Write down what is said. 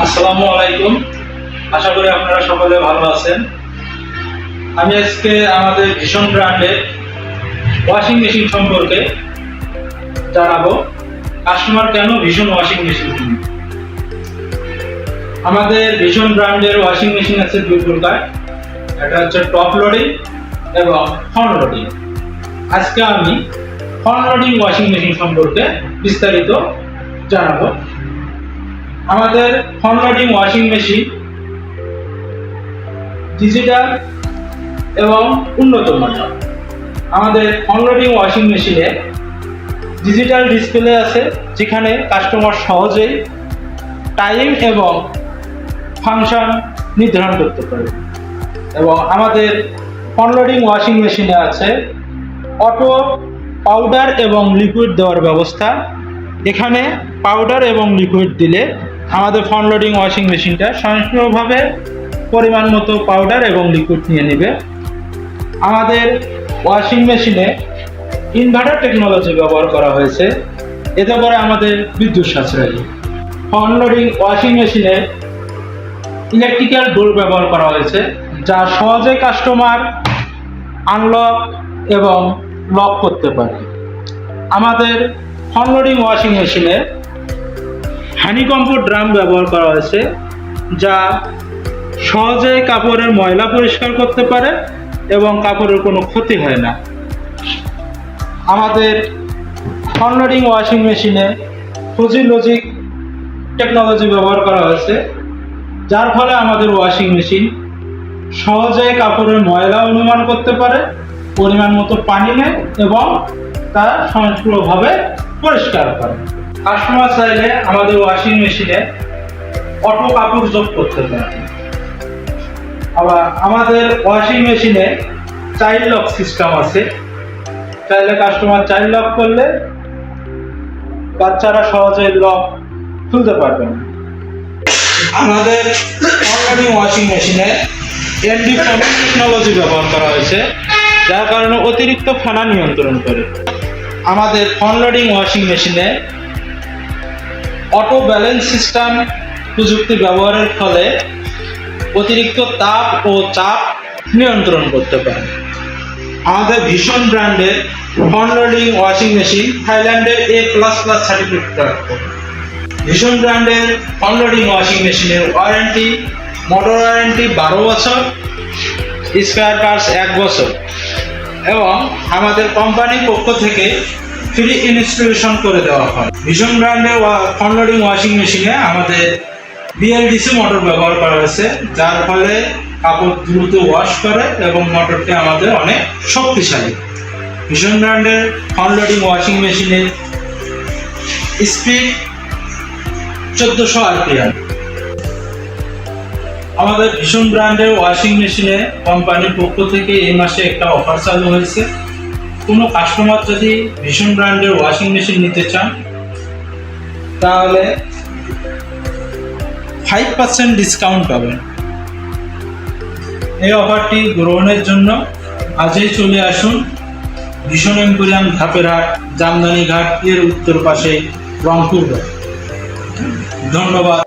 আসসালামু আলাইকুম। আশা করি আপনারা সকলে ভালো আছেন। আমি আজকে আমাদের ভীষণ ব্র্যান্ডের ওয়াশিং মেশিন সম্পর্কে জানাবো। কাস্টমার কেন ভীষণ ওয়াশিং মেশিন কিনবে। আমাদের ভীষণ ব্র্যান্ডের ওয়াশিং মেশিন আছে দুই প্রকার, একটা হচ্ছে টপ লোডিং এবং ফ্রন্ট লোডিং। আজকে আমি ফ্রন্ট লোডিং ওয়াশিং মেশিন সম্পর্কে বিস্তারিত জানাবো। আমাদের front loading washing machine digital এবং উন্নত মানের। আমাদের ফ্রন্ট লোডিং ওয়াশিং মেশিনে ডিজিটাল ডিসপ্লে আছে, যেখানে কাস্টমার সহজেই টাইম এবং ফাংশন নির্ধারণ করতে পারে। এবং আমাদের ফ্রন্ট লোডিং ওয়াশিং মেশিনে আছে অটো পাউডার এবং লিকুইড দেওয়ার ব্যবস্থা। এখানে পাউডার এবং লিকুইড দিলে আমাদের ফ্রন্ট লোডিং ওয়াশিং মেশিনটা স্বয়ংক্রিয়ভাবে পরিমাণ মতো পাউডার এবং লিকুইড নিয়ে নেবে। আমাদের ওয়াশিং মেশিনে ইনভার্টার টেকনোলজি ব্যবহার করা হয়েছে, এতে করে আমাদের বিদ্যুৎ সাশ্রয়ী। ফ্রন্ট লোডিং ওয়াশিং মেশিনে ইলেকট্রিক্যাল ডোর ব্যবহার করা হয়েছে, যা সহজে কাস্টমার আনলক এবং লক করতে পারে। আমাদের ফ্রন্ট লোডিং ওয়াশিং মেশিনে হানিকম্প ড্রাম ব্যবহার করা হয়েছে, যা সহজে কাপড়ের ময়লা পরিষ্কার করতে পারে এবং কাপড়ের কোনো ক্ষতি হয় না। আমাদের ফ্রন্ট লোডিং ওয়াশিং মেশিনে ফুজি লজিক টেকনোলজি ব্যবহার করা হয়েছে, যার ফলে আমাদের ওয়াশিং মেশিন সহজে কাপড়ের ময়লা অনুমান করতে পারে, পরিমাণ মতো পানি নেয় এবং তা স্বয়ংক্রিয়ভাবে পরিষ্কার করে। কাস্টমার চাইলে আমাদের ওয়াশিং মেশিনে অটো কাপড় যোগ করতে পারে। আবার আমাদের ওয়াশিং মেশিনে চাইল্ড লক সিস্টেম আছে, চাইলে কাস্টমার চাইল্ড লক করলে বাচ্চারা সহজে লক খুলতে পারবে না। আমাদের ফ্রন্ট লোডিং ওয়াশিং মেশিনে এলডি টেকনোলজি ব্যবহার করা হয়েছে, যার কারণে অতিরিক্ত ফেনা নিয়ন্ত্রণ করে। আমাদের ফ্রন্ট লোডিং ওয়াশিং মেশিনে অটো ব্যালেন্স সিস্টেম প্রযুক্তি ব্যবহারের ফলে অতিরিক্ত তাপ ও চাপ নিয়ন্ত্রণ করতে পারে। আমাদের ভীষণ ব্র্যান্ডের ফ্রন্ট লোডিং ওয়াশিং মেশিন থাইল্যান্ডের A++ সার্টিফিকেট প্রাপ্ত। ভীষণ ব্র্যান্ডের ফ্রন্ট লোডিং ওয়াশিং মেশিনের ওয়ারেন্টি, মোটর ওয়ারেন্টি 12 বছর, স্পেয়ার পার্টস 1 বছর এবং আমাদের কোম্পানির পক্ষ থেকে ফ্রি ইনস্টলেশন করে দেওয়া হয়। ভীষণ ব্র্যান্ডের ফ্রন্ট লোডিং ওয়াশিং মেশিনে আমাদের BLDC মোটর ব্যবহার করা হয়েছে, যার ফলে কাপড় দ্রুত ওয়াশ করে এবং মোটরটি আমাদের অনেক শক্তিশালী। ভীষণ ব্র্যান্ডের ফ্রন্ট লোডিং ওয়াশিং মেশিনের স্পিড 1400 RPM। আমাদের ভীষণ ব্র্যান্ডের ওয়াশিং মেশিনে কোম্পানির পক্ষ থেকে এই মাসে একটা অফার চালু হয়েছে। কোনো কাস্টমার যদি ভীষণ ব্র্যান্ডের ওয়াশিং মেশিন নিতে চান, তাহলে 5% ডিসকাউন্ট পাবেন। এই অফারটি গ্রহণের জন্য আজই চলে আসুন ভীষণ এম্পোরিয়াম, ধাপেরহাট, জামদানি ঘাট এর উত্তর পাশে, রংপুর। ধন্যবাদ।